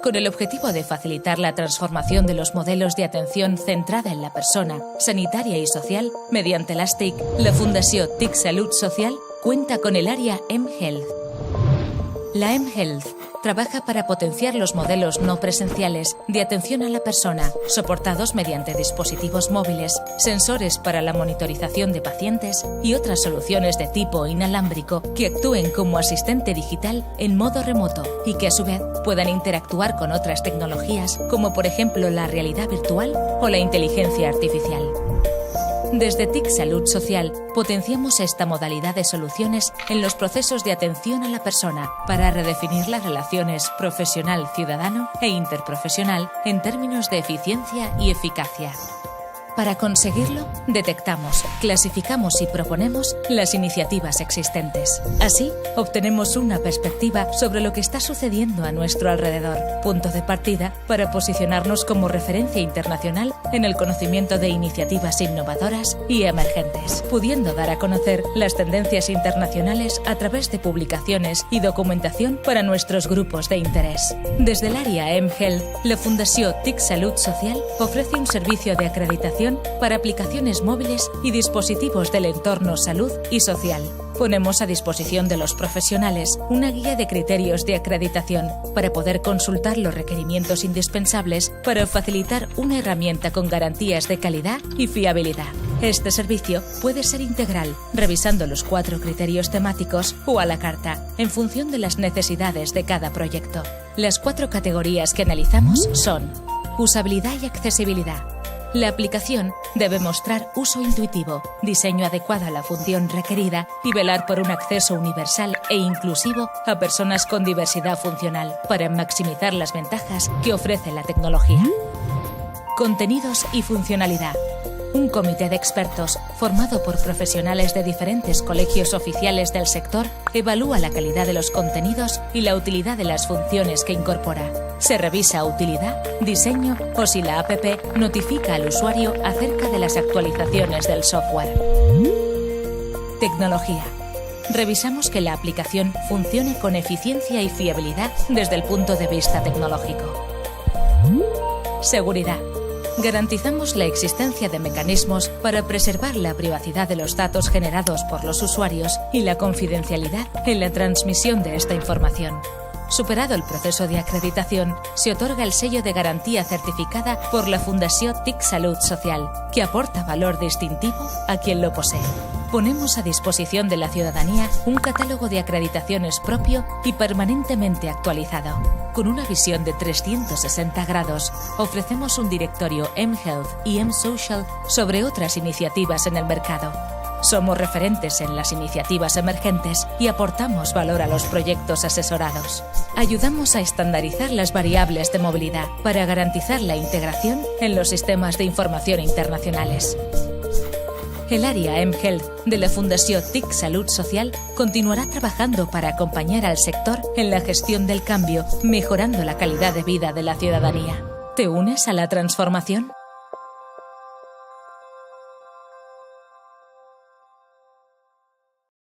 con el objetivo de facilitar la transformación de los modelos de atención centrada en la persona, sanitaria y social, mediante las TIC, la Fundació TIC Salut Social cuenta con el área mHealth. La mHealth trabaja para potenciar los modelos no presenciales de atención a la persona, soportados mediante dispositivos móviles, sensores para la monitorización de pacientes y otras soluciones de tipo inalámbrico que actúen como asistente digital en modo remoto y que a su vez puedan interactuar con otras tecnologías como por ejemplo la realidad virtual o la inteligencia artificial. Desde TIC Salut Social potenciamos esta modalidad de soluciones en los procesos de atención a la persona para redefinir las relaciones profesional-ciudadano e interprofesional en términos de eficiencia y eficacia. Para conseguirlo, detectamos, clasificamos y proponemos las iniciativas existentes. Así, obtenemos una perspectiva sobre lo que está sucediendo a nuestro alrededor, punto de partida para posicionarnos como referencia internacional en el conocimiento de iniciativas innovadoras y emergentes, pudiendo dar a conocer las tendencias internacionales a través de publicaciones y documentación para nuestros grupos de interés. Desde el área mHealth, la Fundació TIC Salut Social ofrece un servicio de acreditación para aplicaciones móviles y dispositivos del entorno salud y social. Ponemos a disposición de los profesionales una guía de criterios de acreditación para poder consultar los requerimientos indispensables para facilitar una herramienta con garantías de calidad y fiabilidad. Este servicio puede ser integral, revisando los 4 criterios temáticos o a la carta, en función de las necesidades de cada proyecto. Las 4 categorías que analizamos son usabilidad y accesibilidad. La aplicación debe mostrar uso intuitivo, diseño adecuado a la función requerida y velar por un acceso universal e inclusivo a personas con diversidad funcional para maximizar las ventajas que ofrece la tecnología. Contenidos y funcionalidad. Un comité de expertos, formado por profesionales de diferentes colegios oficiales del sector, evalúa la calidad de los contenidos y la utilidad de las funciones que incorpora. Se revisa utilidad, diseño o si la app notifica al usuario acerca de las actualizaciones del software. Tecnología. Revisamos que la aplicación funcione con eficiencia y fiabilidad desde el punto de vista tecnológico. Seguridad. Garantizamos la existencia de mecanismos para preservar la privacidad de los datos generados por los usuarios y la confidencialidad en la transmisión de esta información. Superado el proceso de acreditación, se otorga el sello de garantía certificada por la Fundació TIC Salut Social, que aporta valor distintivo a quien lo posee. Ponemos a disposición de la ciudadanía un catálogo de acreditaciones propio y permanentemente actualizado. Con una visión de 360 grados, ofrecemos un directorio mHealth y mSocial sobre otras iniciativas en el mercado. Somos referentes en las iniciativas emergentes y aportamos valor a los proyectos asesorados. Ayudamos a estandarizar las variables de movilidad para garantizar la integración en los sistemas de información internacionales. El área mHealth de la Fundació TIC Salut Social continuará trabajando para acompañar al sector en la gestión del cambio, mejorando la calidad de vida de la ciudadanía. ¿Te unes a la transformación?